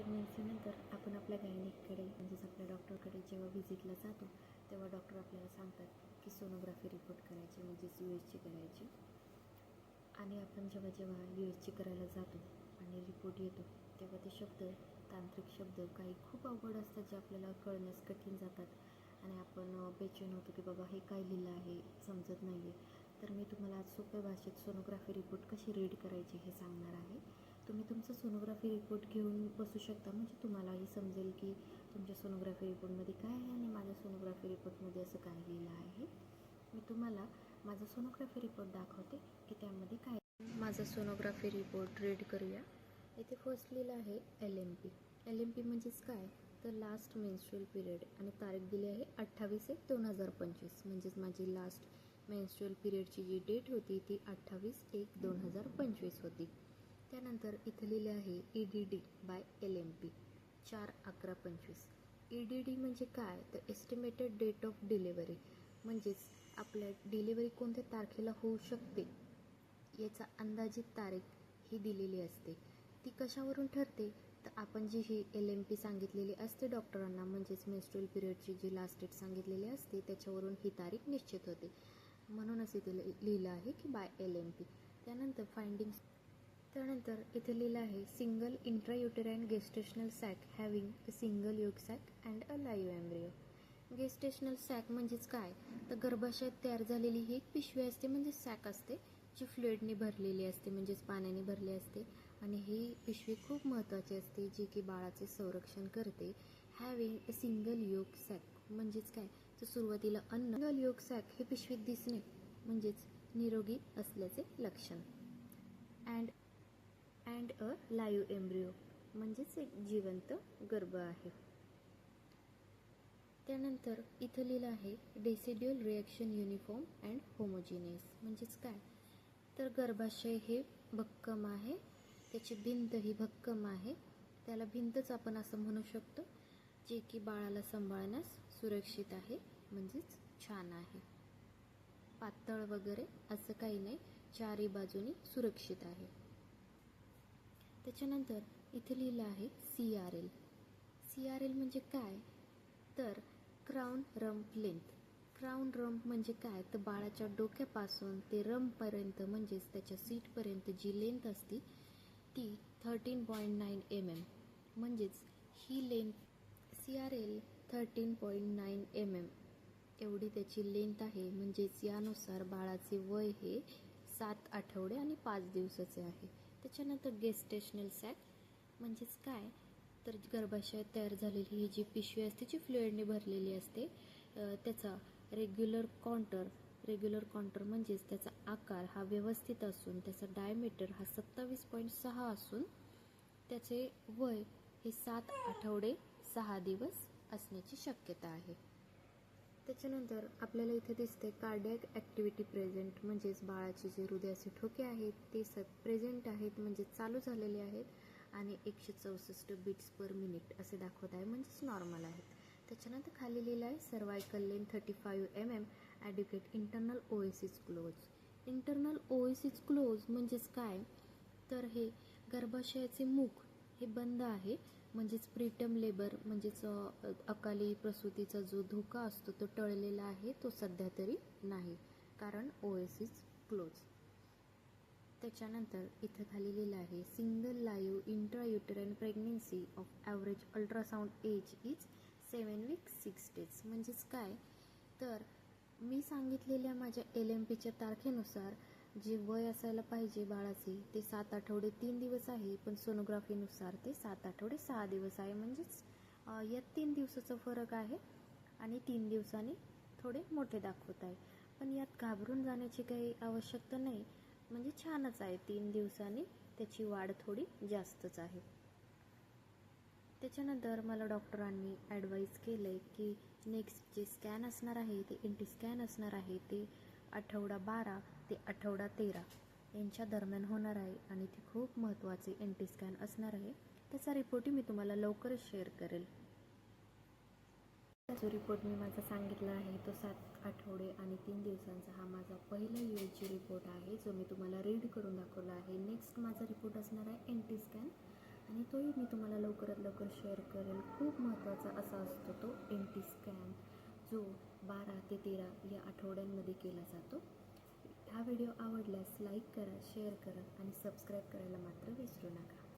प्रेग्नन्सीनंतर आपण आपल्या गायनिककडे म्हणजेच आपल्या डॉक्टरकडे जेव्हा व्हिजिटला जातो तेव्हा डॉक्टर आपल्याला सांगतात की सोनोग्राफी रिपोर्ट करायची म्हणजेच USG करायची. आणि आपण जेव्हा जेव्हा USG करायला जातो आणि रिपोर्ट येतो तेव्हा ते शब्द, तांत्रिक शब्द काही खूप अवघड असतात जे आपल्याला कळण्यास कठीण जातात आणि आपण बेचैन होतो की बाबा हे काय लिहिलं आहे, समजत नाही आहे. तर मी तुम्हाला आज सोप्या भाषेत सोनोग्राफी रिपोर्ट कशी रीड करायची हे सांगणार आहे. तुम्ही तुमचा सोनोग्राफी रिपोर्ट घेऊन बसू शकता, म्हणजे तुम्हालाही समजेल की तुमच्या सोनोग्राफी रिपोर्टमध्ये काय आहे आणि माझ्या सोनोग्राफी रिपोर्टमध्ये असं काय लिहिलं आहे. मी तुम्हाला माझा सोनोग्राफी रिपोर्ट दाखवते की त्यामध्ये काय. माझा सोनोग्राफी रिपोर्ट रीड करूया. इथे फर्स्ट लिहिलं आहे LMP. LMP म्हणजेच काय तर लास्ट मेन्स्ट्रुअल पिरियड आणि तारीख दिली आहे 28/1/2025. म्हणजेच माझी लास्ट मेन्स्ट्रुअल पिरियडची जी डेट होती ती 28/1/2025 होती. त्यानंतर इथे लिहिले आहे EDD बाय LMP 4/11/25. EDD म्हणजे काय तर एस्टिमेटेड डेट ऑफ डिलेवरी, म्हणजेच आपल्या डिलेवरी कोणत्या तारखेला होऊ शकते याचा अंदाजित तारीख ही दिलेली असते. ती कशावरून ठरते तर आपण जी ही LMP सांगितलेली असते डॉक्टरांना, म्हणजेच मेन्स्ट्रुअल पिरियडची जी लास्ट डेट सांगितलेली असते त्याच्यावरून ही तारीख निश्चित होते. म्हणूनच इथे लिहिलं आहे की बाय LMP. त्यानंतर फाइंडिंग्स. त्यानंतर इथे लिहिलं आहे single intrauterine gestational sac having a single yolk sac and a live embryo. Gestational sac म्हणजेच काय तर गर्भाशयात तयार झालेली ही एक पिशवी असते, म्हणजे सॅक असते जी फ्लुइडने भरलेली असते, म्हणजेच पाण्याने भरली असते. आणि ही पिशवी खूप महत्त्वाची असते जी की बाळाचे संरक्षण करते. Having a single yolk sack म्हणजेच काय तर सुरुवातीला अन्न. सिंगल योग सॅक हे पिशवीत दिसणे म्हणजेच निरोगी असल्याचे लक्षण. अँड अ लाईव्ह एम्ब्रियो म्हणजेच एक जिवंत गर्भ आहे. त्यानंतर इथं लिहिलं आहे डेसिड्युअल रिॲक्शन युनिफॉर्म अँड होमोजिनियस. म्हणजेच काय तर गर्भाशय हे भक्कम आहे, त्याची भिंत ही भक्कम आहे. त्याला भिंतच आपण असं म्हणू शकतो जे की बाळाला सांभाळण्यास सुरक्षित आहे, म्हणजेच छान आहे. पातळ वगैरे असं काही नाही, चारही बाजूनी सुरक्षित आहे. त्याच्यानंतर इथे लिहिलं आहे CRL. CRL म्हणजे काय तर crown rump length. Crown rump म्हणजे काय तर बाळाच्या डोक्यापासून ते रम्पपर्यंत म्हणजेच त्याच्या सीटपर्यंत जी लेंथ असते ती 13.9 mm. म्हणजेच ही लेंथ CRL 13.9 mm एवढी त्याची लेंथ आहे. म्हणजेच यानुसार बाळाचे वय हे 7 आठवडे आणि 5 दिवसाचे आहे. त्याच्यानंतर गेस्टेशनल सॅक म्हणजेच काय तर गर्भाशयात तयार झालेली ही जी पिशवी असते जी फ्लुइडने भरलेली असते त्याचा रेग्युलर कॉन्टर म्हणजेच त्याचा आकार हा व्यवस्थित असून त्याचा डायमीटर हा 27.6 असून त्याचे वय हे 7 आठवडे 6 दिवस असण्याची शक्यता आहे. त्याच्यानंतर आपल्याला इथे दिसते कार्डियक ॲक्टिव्हिटी प्रेझेंट, म्हणजेच बाळाचे जे हृदयाचे ठोके आहेत ते प्रेझेंट आहेत, म्हणजे चालू झालेले आहेत आणि 164 बीट्स पर मिनिट असे दाखवत आहे, म्हणजेच नॉर्मल आहेत. त्याच्यानंतर खाली लिहिलं आहे cervical length 35 mm adequate internal os is close. Internal os is close म्हणजेच काय तर हे गर्भाशयाचे मुख हे बंद आहे, म्हणजेच प्रीटर्म लेबर म्हणजेच अकाली प्रसूतीचा जो धोका असतो तो टळलेला आहे, तो सध्या तरी नाही कारण ओएसिस क्लोज. त्याच्यानंतर इथं खाली लिहिलं आहे single live intrauterine pregnancy of average ultrasound age is 7 weeks 6 days. म्हणजेच काय तर मी सांगितलेल्या माझ्या LMPच्या तारखेनुसार जे वय असायला पाहिजे बाळाचे ते 7 आठवडे 3 दिवस आहे, पण सोनोग्राफीनुसार ते 7 आठवडे 6 दिवस आहे. म्हणजेच यात 3 दिवसाचा फरक आहे आणि 3 दिवसांनी थोडे मोठे दाखवत आहे. पण यात घाबरून जाण्याची काही आवश्यकता नाही, म्हणजे छानच आहे. 3 दिवसांनी त्याची वाढ थोडी जास्तच आहे. त्याच्यानंतर मला डॉक्टरांनी ॲडवाईज केलं आहे की नेक्स्ट जे स्कॅन असणार आहे ते NT स्कॅन असणार आहे, ते आठवडा 12 ते आठवडा 13 यांच्या दरम्यान होणार आहे आणि ती खूप महत्त्वाची NT स्कॅन असणार आहे. त्याचा रिपोर्टही मी तुम्हाला लवकरच शेअर करेल. जो रिपोर्ट मी माझा सांगितला आहे तो 7 आठवडे आणि 3 दिवसांचा हा माझा पहिला USG रिपोर्ट आहे जो मी तुम्हाला रीड करून दाखवला आहे. नेक्स्ट माझा रिपोर्ट असणार आहे NT स्कॅन आणि तोही मी तुम्हाला लवकरात लवकर शेअर करेल. खूप महत्त्वाचा असा असतो तो NT स्कॅन, जो 12 ते 13 या आठवड्यांमध्ये केला जातो. हा व्हिडिओ आवडल्यास लाईक करा, शेअर करा आणि सबस्क्राईब करायला मात्र विसरू नका.